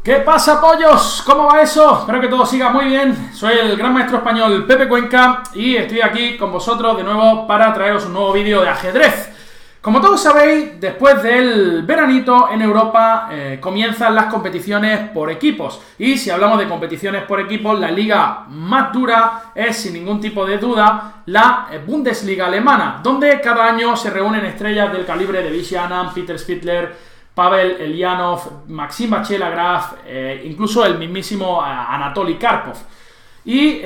¿Qué pasa, pollos? ¿Cómo va eso? Espero que todo siga muy bien. Soy el gran maestro español Pepe Cuenca y estoy aquí con vosotros de nuevo para traeros un nuevo vídeo de ajedrez. Como todos sabéis, después del veranito en Europa comienzan las competiciones por equipos. Y si hablamos de competiciones por equipos, la liga más dura es, sin ningún tipo de duda, la Bundesliga alemana, donde cada año se reúnen estrellas del calibre de Vishy Anand, Peter Svidler, Pavel Elyanov, Maxim Vachier-Lagrave, incluso el mismísimo Anatoly Karpov. Y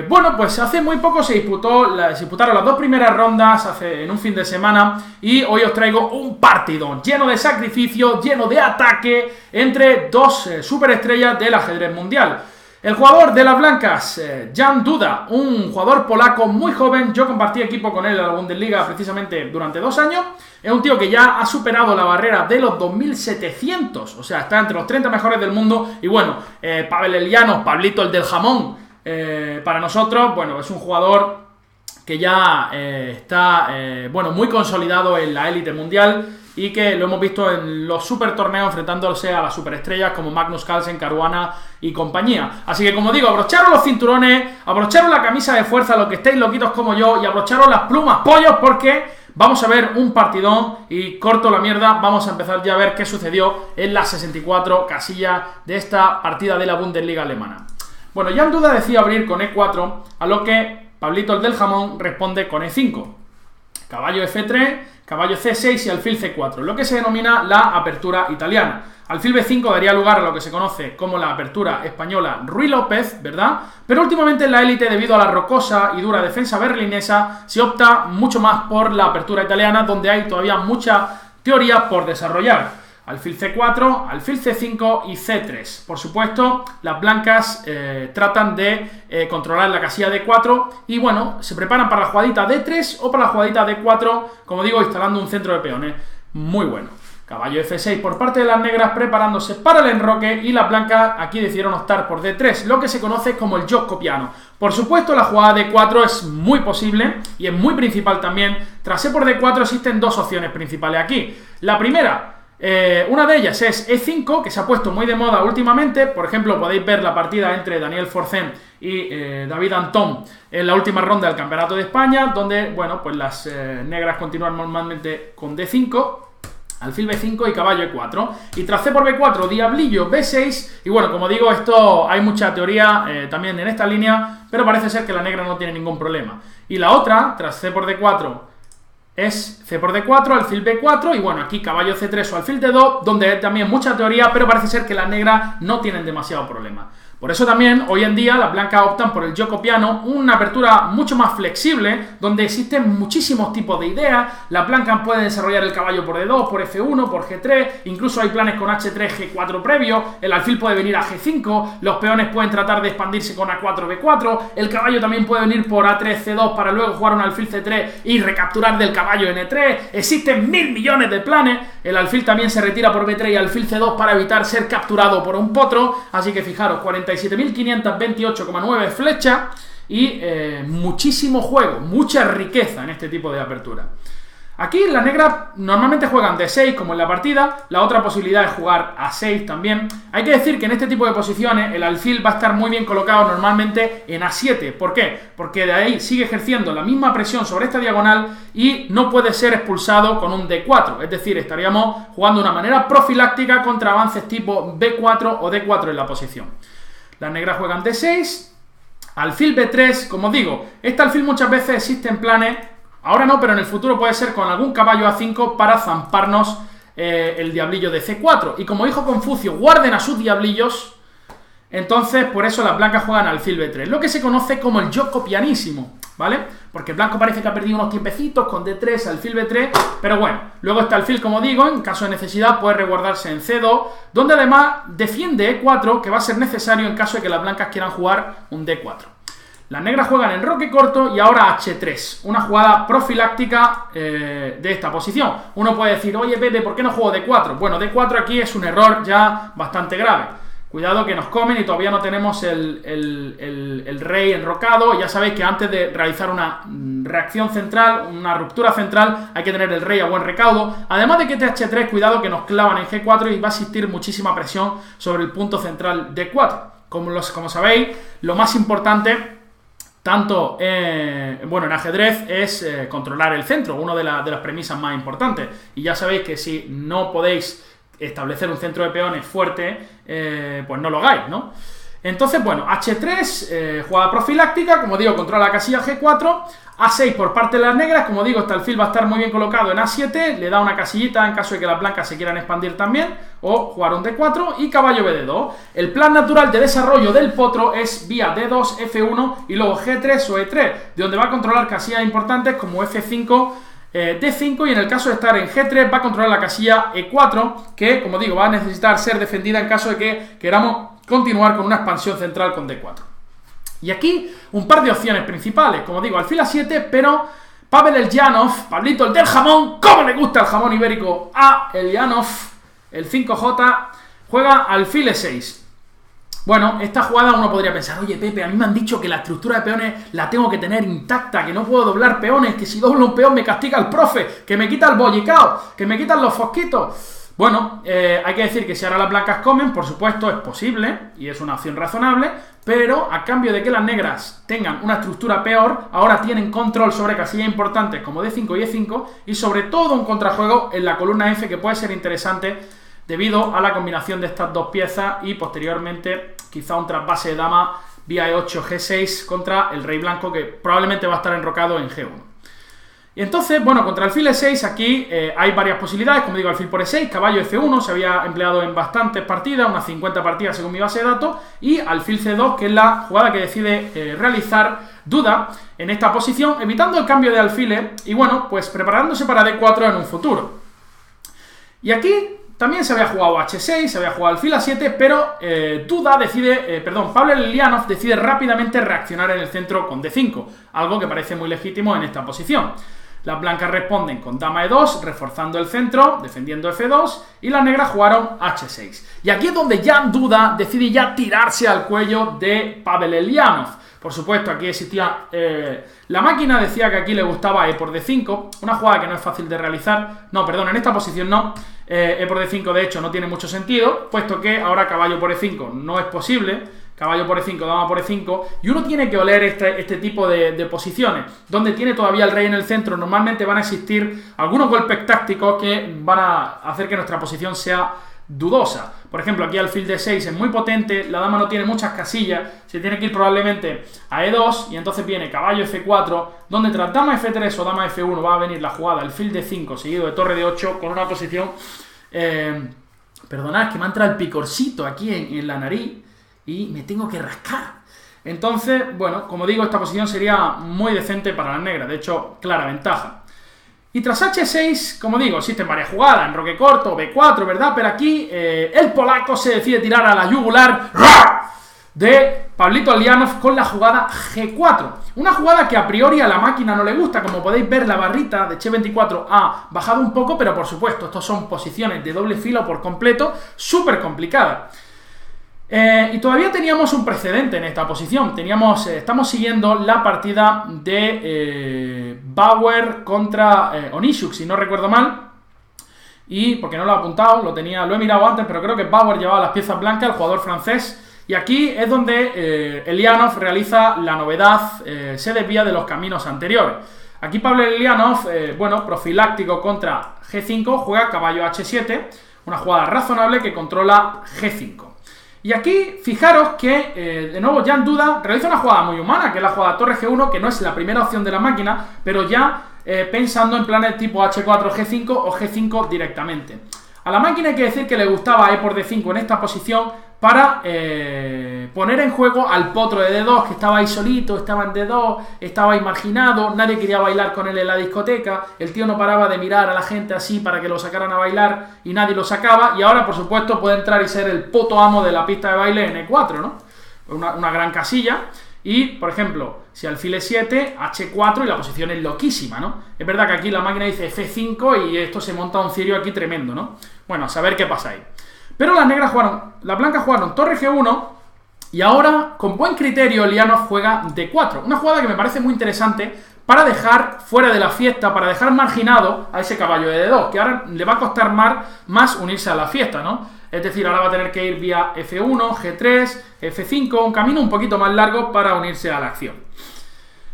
bueno, pues hace muy poco se disputaron las dos primeras rondas en un fin de semana. Y hoy os traigo un partido lleno de sacrificio, lleno de ataque entre dos superestrellas del ajedrez mundial. El jugador de las blancas, Jan Duda, un jugador polaco muy joven. Yo compartí equipo con él en la Bundesliga precisamente durante 2 años. Es un tío que ya ha superado la barrera de los 2700, o sea, está entre los 30 mejores del mundo. Y bueno, Pavel Elyanov, Pablito el del jamón, para nosotros, bueno, es un jugador que ya está, bueno, muy consolidado en la élite mundial y que lo hemos visto en los super torneos enfrentándose a las superestrellas como Magnus Carlsen, Caruana y compañía. Así que, como digo, abrocharos los cinturones, abrocharos la camisa de fuerza, los que estéis loquitos como yo, y abrocharos las plumas, pollos, porque vamos a ver un partidón. Y corto la mierda, vamos a empezar ya a ver qué sucedió en las 64 casillas de esta partida de la Bundesliga alemana. Bueno, Jan Duda decide abrir con E4, a lo que Pablito el del jamón responde con E5. Caballo F3, caballo C6 y alfil C4, lo que se denomina la apertura italiana. Alfil B5 daría lugar a lo que se conoce como la apertura española Ruy López, ¿verdad? Pero últimamente en la élite, debido a la rocosa y dura defensa berlinesa, se opta mucho más por la apertura italiana, donde hay todavía mucha teoría por desarrollar. Alfil C4, alfil C5 y C3. Por supuesto, las blancas tratan de controlar la casilla D4 y bueno, se preparan para la jugadita D3 o para la jugadita D4, como digo, instalando un centro de peones. Muy bueno. Caballo F6 por parte de las negras, preparándose para el enroque, y las blancas aquí decidieron optar por D3, lo que se conoce como el gioco piano. Por supuesto, la jugada D4 es muy posible y es muy principal también. Tras E por D4 existen dos opciones principales aquí. La primera, una de ellas es E5, que se ha puesto muy de moda últimamente. Por ejemplo, podéis ver la partida entre Daniel Forcén y David Antón en la última ronda del Campeonato de España, donde, bueno, pues las negras continúan normalmente con D5, alfil B5 y caballo E4. Y tras C por B4, diablillo B6. Y bueno, como digo, esto hay mucha teoría también en esta línea, pero parece ser que la negra no tiene ningún problema. Y la otra, tras C por D4, es C por D4, alfil B4 y bueno, aquí caballo C3 o alfil D2, donde hay también mucha teoría, pero parece ser que las negras no tienen demasiado problema. Por eso también, hoy en día, las blancas optan por el gioco piano, una apertura mucho más flexible, donde existen muchísimos tipos de ideas. Las blancas pueden desarrollar el caballo por D2, por F1, por G3, incluso hay planes con H3, G4 previo, el alfil puede venir a G5, los peones pueden tratar de expandirse con A4, B4, el caballo también puede venir por A3, C2 para luego jugar un alfil C3 y recapturar del caballo en E3. Existen 1000 millones de planes. El alfil también se retira por B3 y alfil C2 para evitar ser capturado por un potro. Así que fijaros, 47.528,9 flechas y muchísimo juego, mucha riqueza en este tipo de apertura. Aquí las negras normalmente juegan D6 como en la partida. La otra posibilidad es jugar A6 también. Hay que decir que en este tipo de posiciones el alfil va a estar muy bien colocado normalmente en A7. ¿Por qué? Porque de ahí sigue ejerciendo la misma presión sobre esta diagonal y no puede ser expulsado con un D4. Es decir, estaríamos jugando de una manera profiláctica contra avances tipo B4 o D4 en la posición. Las negras juegan D6, alfil B3, como digo, este alfil muchas veces existe en planes, ahora no, pero en el futuro puede ser con algún caballo A5 para zamparnos el diablillo de C4. Y como dijo Confucio, guarden a sus diablillos, entonces por eso las blancas juegan alfil B3, lo que se conoce como el gioco pianísimo, ¿vale? Porque el blanco parece que ha perdido unos tiempecitos con D3, alfil B3, pero bueno, luego este alfil, como digo, en caso de necesidad puede resguardarse en C2, donde además defiende E4, que va a ser necesario en caso de que las blancas quieran jugar un D4. Las negras juegan en roque corto y ahora H3, una jugada profiláctica de esta posición. Uno puede decir, oye Pepe, ¿por qué no juego D4? Bueno, D4 aquí es un error ya bastante grave. Cuidado que nos comen y todavía no tenemos el rey enrocado. Ya sabéis que antes de realizar una reacción central, una ruptura central, hay que tener el rey a buen recaudo. Además de que este H3, cuidado que nos clavan en G4 y va a existir muchísima presión sobre el punto central D4. Como sabéis, lo más importante, tanto en ajedrez, es controlar el centro, una de las premisas más importantes. Y ya sabéis que si no podéis establecer un centro de peones fuerte, pues no lo hagáis, ¿no? Entonces, bueno, H3, jugada profiláctica, como digo, controla la casilla G4, A6 por parte de las negras, como digo, este alfil va a estar muy bien colocado en A7, le da una casillita en caso de que las blancas se quieran expandir también, o jugar un D4 y caballo BD2. El plan natural de desarrollo del potro es vía D2, F1 y luego G3 o E3, de donde va a controlar casillas importantes como F5, D5 y en el caso de estar en G3 va a controlar la casilla E4 que, como digo, va a necesitar ser defendida en caso de que queramos continuar con una expansión central con D4. Y aquí un par de opciones principales, como digo, alfil A7, pero Pavel Elyanov, Pablito el del jamón, ¿cómo le gusta el jamón ibérico a Elyanov? El 5J juega alfil E6. Bueno, esta jugada uno podría pensar, oye Pepe, a mí me han dicho que la estructura de peones la tengo que tener intacta, que no puedo doblar peones, que si doblo un peón me castiga el profe, que me quita el bollicao, que me quitan los fosquitos. Bueno, hay que decir que si ahora las blancas comen, por supuesto es posible y es una opción razonable, pero a cambio de que las negras tengan una estructura peor, ahora tienen control sobre casillas importantes como D5 y E5 y sobre todo un contrajuego en la columna F que puede ser interesante debido a la combinación de estas dos piezas y posteriormente quizá un trasvase de dama vía E8, G6 contra el rey blanco que probablemente va a estar enrocado en G1. Y entonces, bueno, contra alfil E6 aquí hay varias posibilidades, como digo, alfil por E6, caballo F1, se había empleado en bastantes partidas, unas 50 partidas según mi base de datos, y alfil C2, que es la jugada que decide realizar Duda en esta posición, evitando el cambio de alfiles y bueno, pues preparándose para D4 en un futuro. Y aquí también se había jugado H6, se había jugado alfil A7, pero Pavel Elyanov decide rápidamente reaccionar en el centro con D5, algo que parece muy legítimo en esta posición. Las blancas responden con dama E2, reforzando el centro, defendiendo F2, y las negras jugaron H6. Y aquí es donde Jan Duda decide ya tirarse al cuello de Pavel Elyanov. Por supuesto, aquí existía... la máquina decía que aquí le gustaba E por D5, una jugada que no es fácil de realizar. No, perdón, en esta posición no. E por D5, de hecho, no tiene mucho sentido, puesto que ahora caballo por E5 no es posible. Caballo por E5, dama por E5, y uno tiene que oler este tipo de posiciones, donde tiene todavía el rey en el centro. Normalmente van a existir algunos golpes tácticos que van a hacer que nuestra posición sea dudosa. Por ejemplo, aquí alfil D6 es muy potente, la dama no tiene muchas casillas, se tiene que ir probablemente a E2, y entonces viene caballo F4, donde tras dama F3 o dama F1 va a venir la jugada alfil D5 seguido de torre D8 con una posición... perdonad, que me ha entrado el picorcito aquí en la nariz, y me tengo que rascar. Entonces, bueno, como digo, esta posición sería muy decente para las negras, de hecho, clara ventaja. Y tras H6, como digo, existen varias jugadas, enroque corto, B4, ¿verdad? Pero aquí el polaco se decide tirar a la yugular de Pablito Elyanov con la jugada G4. Una jugada que a priori a la máquina no le gusta, como podéis ver la barrita de Che24 ha bajado un poco, pero por supuesto, estos son posiciones de doble filo por completo, súper complicadas. Y todavía teníamos un precedente en esta posición. Estamos siguiendo la partida de Bauer contra Onischuk, si no recuerdo mal. Y porque no lo he apuntado, lo he mirado antes, pero creo que Bauer llevaba las piezas blancas, el jugador francés. Y aquí es donde Elyanov realiza la novedad, se desvía de los caminos anteriores. Aquí Pavel Elyanov, profiláctico contra G5, juega caballo H7, una jugada razonable que controla G5. Y aquí, fijaros que, de nuevo, Jan Duda realiza una jugada muy humana, que es la jugada torre G1, que no es la primera opción de la máquina, pero ya pensando en planes tipo H4, G5 o G5 directamente. A la máquina hay que decir que le gustaba E por D5 en esta posición para poner en juego al potro de D2, que estaba ahí solito, estaba en D2, estaba ahí marginado, nadie quería bailar con él en la discoteca, el tío no paraba de mirar a la gente así para que lo sacaran a bailar y nadie lo sacaba, y ahora por supuesto puede entrar y ser el puto amo de la pista de baile en E4, ¿no? Una gran casilla. Y, por ejemplo, si alfil E7, H4 y la posición es loquísima, ¿no? Es verdad que aquí la máquina dice F5 y esto se monta un cirio aquí tremendo, ¿no? Bueno, a saber qué pasa ahí. Pero las blancas jugaron torre G1 y ahora, con buen criterio, Lianov juega D4. Una jugada que me parece muy interesante para dejar fuera de la fiesta, para dejar marginado a ese caballo de D2, que ahora le va a costar más unirse a la fiesta, ¿no? Es decir, ahora va a tener que ir vía F1, G3, F5, un camino un poquito más largo para unirse a la acción.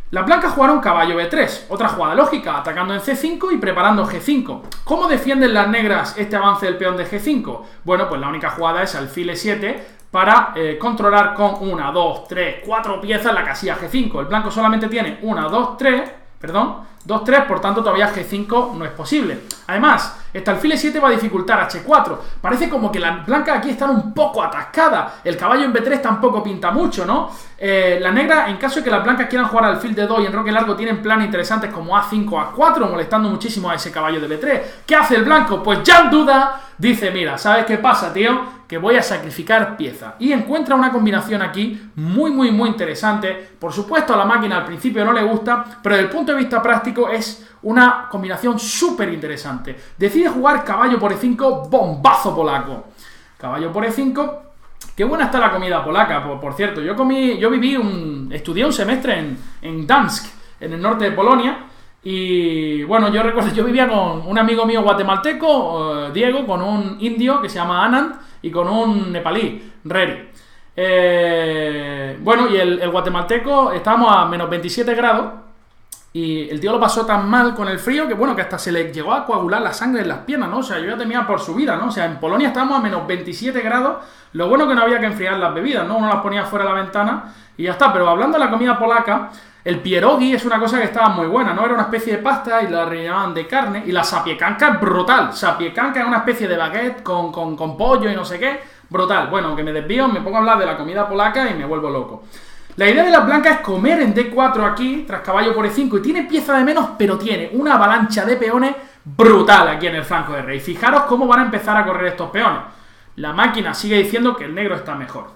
Las blancas jugaron caballo B3, otra jugada lógica, atacando en C5 y preparando G5. ¿Cómo defienden las negras este avance del peón de G5? Bueno, pues la única jugada es alfil E7 para controlar con 1, 2, 3, 4 piezas la casilla G5. El blanco solamente tiene 1, 2, 3, por tanto todavía G5 no es posible. Además, este alfil E7 va a dificultar H4. Parece como que las blancas aquí están un poco atascadas. El caballo en B3 tampoco pinta mucho, ¿no? Las negras, en caso de que las blancas quieran jugar alfil D2 y en roque largo, tienen planes interesantes como A5, A4, molestando muchísimo a ese caballo de B3. ¿Qué hace el blanco? Pues ya en duda dice, mira, ¿sabes qué pasa, tío? Que voy a sacrificar piezas. Y encuentra una combinación aquí muy interesante. Por supuesto, a la máquina al principio no le gusta, pero desde el punto de vista práctico es una combinación súper interesante. Decide jugar caballo por E5, bombazo polaco. Caballo por E5. Qué buena está la comida polaca, por cierto. Estudié un semestre en Gdansk, en el norte de Polonia. Y bueno, yo recuerdo, yo vivía con un amigo mío guatemalteco, Diego, con un indio que se llama Anand y con un nepalí, Reri. Bueno, y el guatemalteco, estábamos a menos 27 grados y el tío lo pasó tan mal con el frío que bueno, que hasta se le llegó a coagular la sangre en las piernas, ¿no? O sea, yo ya temía por su vida, ¿no? O sea, en Polonia estábamos a menos 27 grados, lo bueno que no había que enfriar las bebidas, ¿no? Uno las ponía fuera de la ventana y ya está. Pero hablando de la comida polaca, el pierogi es una cosa que estaba muy buena, ¿no? Era una especie de pasta y la rellenaban de carne. Y la sapiekanka es brutal. Sapiekanka es una especie de baguette con pollo y no sé qué. Brutal. Bueno, que me desvío, me pongo a hablar de la comida polaca y me vuelvo loco. La idea de las blancas es comer en D4 aquí, tras caballo por E5. Y tiene pieza de menos, pero tiene una avalancha de peones brutal aquí en el flanco de rey. Fijaros cómo van a empezar a correr estos peones. La máquina sigue diciendo que el negro está mejor.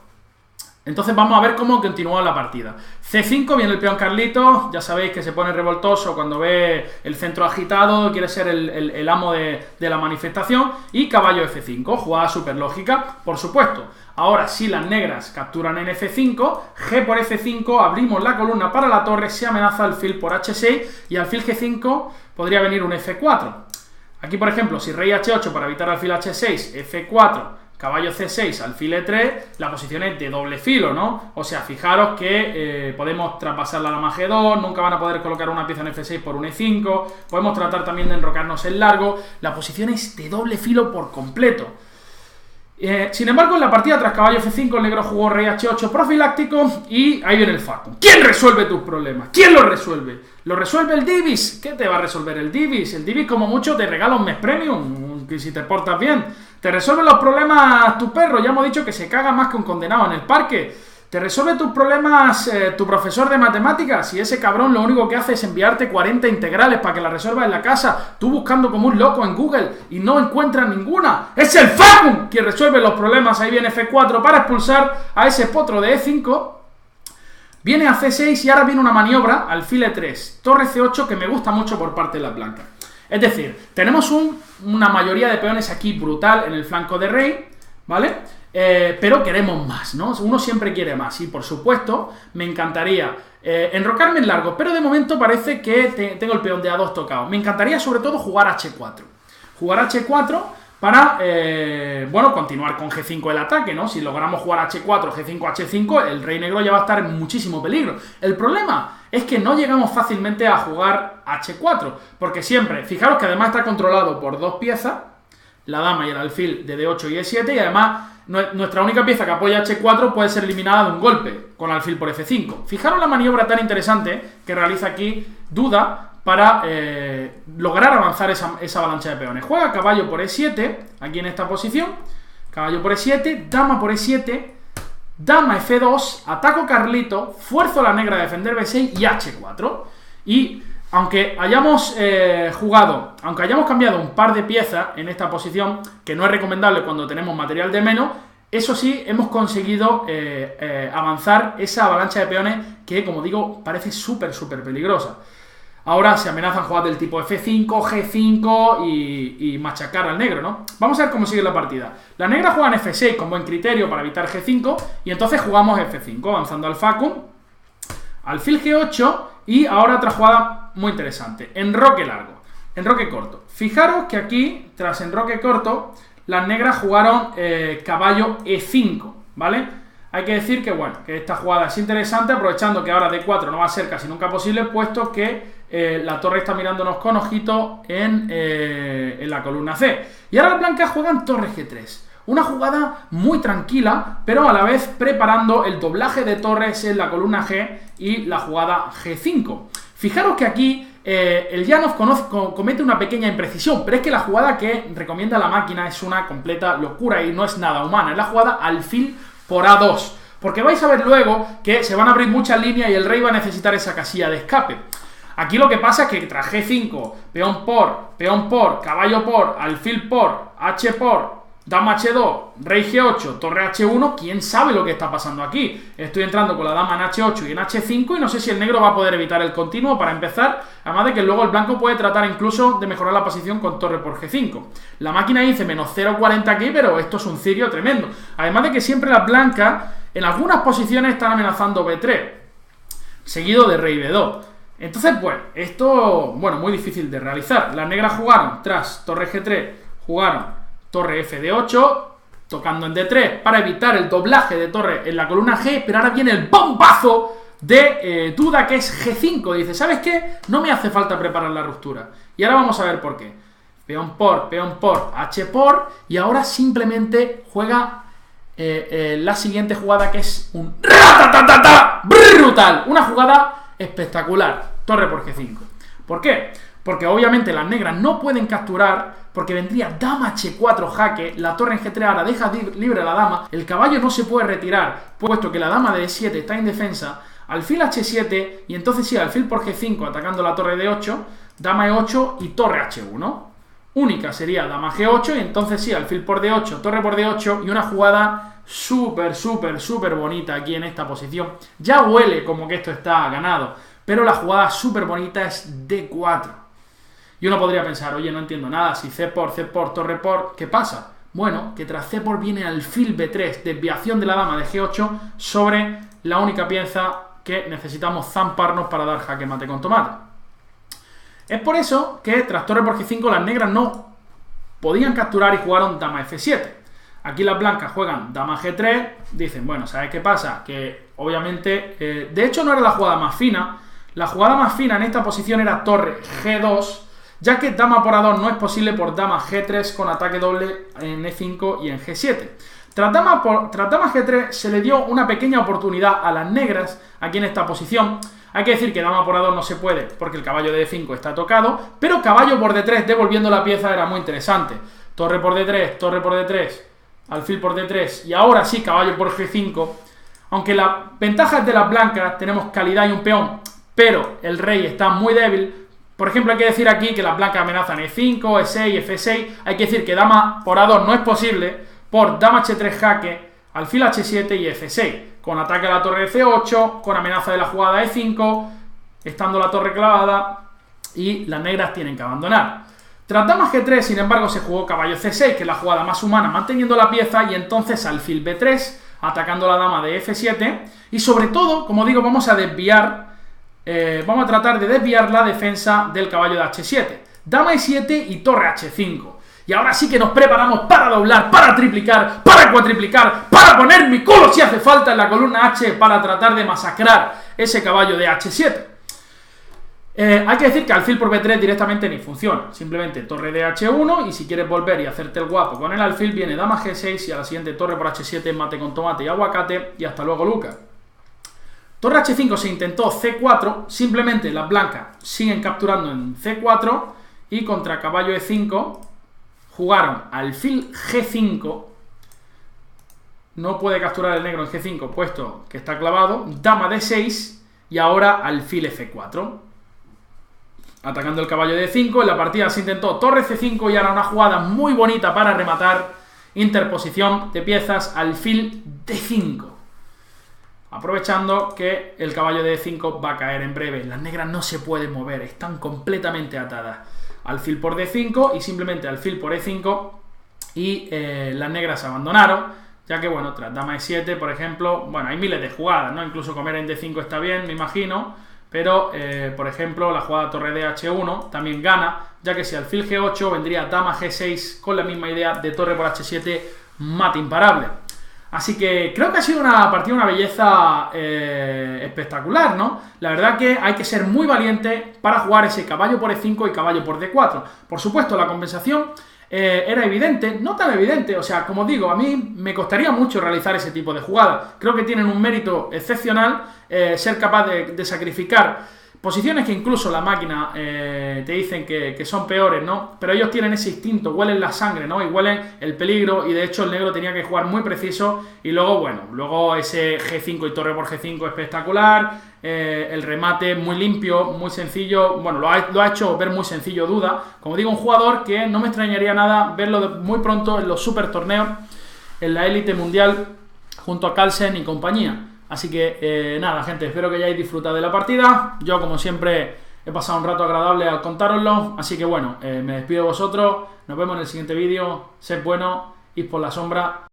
Entonces vamos a ver cómo continúa la partida. C5, viene el peón Carlitos, ya sabéis que se pone revoltoso cuando ve el centro agitado, quiere ser el amo de la manifestación. Y caballo F5, jugada súper lógica, por supuesto. Ahora, si las negras capturan en F5, G por F5, abrimos la columna para la torre, se amenaza alfil por H6 y alfil G5 podría venir un F4. Aquí, por ejemplo, si rey H8 para evitar alfil H6, F4... caballo C6, alfil E3, la posición es de doble filo, ¿no? O sea, fijaros que podemos traspasar la dama G2, nunca van a poder colocar una pieza en F6 por un E5, podemos tratar también de enrocarnos en largo, la posición es de doble filo por completo. Sin embargo, en la partida tras caballo F5, el negro jugó rey H8 profiláctico y ahí viene el factum. ¿Quién resuelve tus problemas? ¿Quién los resuelve? ¿Lo resuelve el Divis? ¿Qué te va a resolver el Divis? El Divis como mucho te regala un mes premium, que si te portas bien. ¿Te resuelve los problemas tu perro? Ya hemos dicho que se caga más que un condenado en el parque. ¿Te resuelve tus problemas tu profesor de matemáticas? Y ese cabrón lo único que hace es enviarte 40 integrales para que la resuelvas en la casa, tú buscando como un loco en Google y no encuentras ninguna. ¡Es el factum quien resuelve los problemas! Ahí viene F4 para expulsar a ese potro de E5. Viene a C6 y ahora viene una maniobra, alfil E3, torre C8, que me gusta mucho por parte de las blancas. Es decir, tenemos una mayoría de peones aquí brutal en el flanco de rey, ¿vale? Pero queremos más, ¿no? Uno siempre quiere más y, por supuesto, me encantaría enrocarme en largo, pero de momento parece que tengo el peón de A2 tocado. Me encantaría, sobre todo, jugar H4. Jugar H4 para, bueno, continuar con G5 el ataque, ¿no? Si logramos jugar H4, G5, H5, el rey negro ya va a estar en muchísimo peligro. El problema es que no llegamos fácilmente a jugar H4, porque siempre, fijaros que además está controlado por dos piezas, la dama y el alfil de D8 y E7, y además nuestra única pieza que apoya H4 puede ser eliminada de un golpe, con alfil por F5. Fijaros la maniobra tan interesante que realiza aquí Duda para lograr avanzar esa avalancha de peones. Juega caballo por E7, aquí en esta posición, caballo por E7, dama por E7, dama F2, ataco Carlito, fuerzo a la negra a defender B6 y H4. Y aunque hayamos aunque hayamos cambiado un par de piezas en esta posición, que no es recomendable cuando tenemos material de menos, eso sí, hemos conseguido avanzar esa avalancha de peones que, como digo, parece súper peligrosa. ahora se amenazan jugadas del tipo F5, G5 y machacar al negro, ¿no? Vamos a ver cómo sigue la partida. La negra juega en F6 con buen criterio para evitar G5 y entonces jugamos F5, avanzando al facum, alfil G8 y ahora otra jugada muy interesante, enroque largo, enroque corto. Fijaros que aquí, tras enroque corto, las negras jugaron caballo E5, ¿vale? Hay que decir que, bueno, que esta jugada es interesante, aprovechando que ahora D4 no va a ser casi nunca posible, puesto que la torre está mirándonos con ojito en la columna C. Y ahora las blancas juegan torre G3. Una jugada muy tranquila, pero a la vez preparando el doblaje de torres en la columna G y la jugada G5. Fijaros que aquí el Janov comete una pequeña imprecisión, pero es que la jugada que recomienda la máquina es una completa locura y no es nada humana. Es la jugada alfil por A2, porque vais a ver luego que se van a abrir muchas líneas y el rey va a necesitar esa casilla de escape. Aquí lo que pasa es que tras G5, peón por, caballo por, alfil por, H por, dama H2, rey G8, torre H1, quién sabe lo que está pasando aquí. Estoy entrando con la dama en H8 y en H5 y no sé si el negro va a poder evitar el continuo para empezar, además de que luego el blanco puede tratar incluso de mejorar la posición con torre por G5. La máquina dice menos 0,40 aquí, pero esto es un cirio tremendo. Además de que siempre las blancas en algunas posiciones están amenazando B3, seguido de rey B2. Entonces, pues, esto, bueno, muy difícil de realizar. Las negras jugaron tras torre G3, jugaron torre FD8, tocando en D3 para evitar el doblaje de torre en la columna G, pero ahora viene el bombazo de duda que es G5. Dice, ¿sabes qué? No me hace falta preparar la ruptura. Y ahora vamos a ver por qué. Peón por, H por, y ahora simplemente juega la siguiente jugada que es un ratatatata brutal. Una jugada espectacular. Torre por G5. ¿Por qué? Porque obviamente las negras no pueden capturar, porque vendría dama H4 jaque, la torre en G3 ahora deja libre a la dama, el caballo no se puede retirar, puesto que la dama de E7 está indefensa, alfil H7, y entonces sí, alfil por G5 atacando la torre D8, dama E8 y torre H1. Única sería dama G8 y entonces sí, alfil por D8, torre por D8 y una jugada súper bonita aquí en esta posición. Ya huele como que esto está ganado, pero la jugada súper bonita es D4. Y uno podría pensar, oye, no entiendo nada, si C por, torre por, ¿qué pasa? Bueno, que tras C por viene alfil B3, desviación de la dama de G8 sobre la única pieza que necesitamos zamparnos para dar jaque mate con tomate. Es por eso que tras torre por G5 las negras no podían capturar y jugaron dama F7. Aquí las blancas juegan dama G3, dicen, bueno, ¿sabes qué pasa? Que obviamente, de hecho no era la jugada más fina, la jugada más fina en esta posición era torre G2, ya que dama por A2 no es posible por dama G3 con ataque doble en E5 y en G7. Tras dama G3 se le dio una pequeña oportunidad a las negras aquí en esta posición. Hay que decir que dama por A2 no se puede porque el caballo de E5 está tocado, pero caballo por D3 devolviendo la pieza era muy interesante. Torre por D3, alfil por D3 y ahora sí caballo por G5. Aunque las ventajas de las blancas tenemos calidad y un peón, pero el rey está muy débil. Por ejemplo, hay que decir aquí que las blancas amenazan E5, E6, F6. Hay que decir que dama por A2 no es posible por dama H3 jaque, alfil H7 y F6. Con ataque a la torre de C8, con amenaza de la jugada E5, estando la torre clavada y las negras tienen que abandonar. Tras dama G3, sin embargo, se jugó caballo C6, que es la jugada más humana, manteniendo la pieza, y entonces alfil B3, atacando la dama de F7. Y sobre todo, como digo, vamos a tratar de desviar la defensa del caballo de H7. Dama E7 y torre H5. Y ahora sí que nos preparamos para doblar, para triplicar, para cuatriplicar, para poner mi culo si hace falta en la columna H para tratar de masacrar ese caballo de H7. Hay que decir que alfil por B3 directamente ni funciona. Simplemente torre de H1 y si quieres volver y hacerte el guapo con el alfil viene dama G6 y a la siguiente torre por H7, mate con tomate y aguacate y hasta luego Lucas. Torre H5 se intentó C4, simplemente las blancas siguen capturando en C4 y contra caballo E5 jugaron alfil G5, no puede capturar el negro en G5 puesto que está clavado, dama D6 y ahora alfil F4. Atacando el caballo de E5, en la partida se intentó torre C5 y ahora una jugada muy bonita para rematar, interposición de piezas, alfil D5. aprovechando que el caballo de E5 va a caer en breve. Las negras no se pueden mover, están completamente atadas. Alfil por D5 y simplemente alfil por E5 y las negras abandonaron, ya que bueno, tras dama E7, por ejemplo, bueno, hay miles de jugadas, ¿no? Incluso comer en D5 está bien, me imagino, pero, por ejemplo, la jugada torre de H1 también gana, ya que si alfil G8 vendría dama G6 con la misma idea de torre por H7, mate imparable. Así que creo que ha sido una partida, una belleza espectacular, ¿no? La verdad que hay que ser muy valiente para jugar ese caballo por E5 y caballo por D4. Por supuesto, la compensación era evidente, no tan evidente, o sea, como digo, a mí me costaría mucho realizar ese tipo de jugadas. Creo que tienen un mérito excepcional ser capaz de sacrificar posiciones que incluso la máquina te dicen que son peores, ¿no? Pero ellos tienen ese instinto, huelen la sangre, ¿no? Y huelen el peligro, y de hecho el negro tenía que jugar muy preciso, y luego, bueno, luego ese G5 y torre por G5 espectacular, el remate muy limpio, muy sencillo, bueno, lo ha hecho ver muy sencillo Duda, como digo, un jugador que no me extrañaría nada verlo muy pronto en los super torneos, en la élite mundial, junto a Carlsen y compañía. Así que nada, gente, espero que hayáis disfrutado de la partida. Yo, como siempre, he pasado un rato agradable al contároslo. Así que bueno, me despido de vosotros. Nos vemos en el siguiente vídeo. Sed buenos, id por la sombra.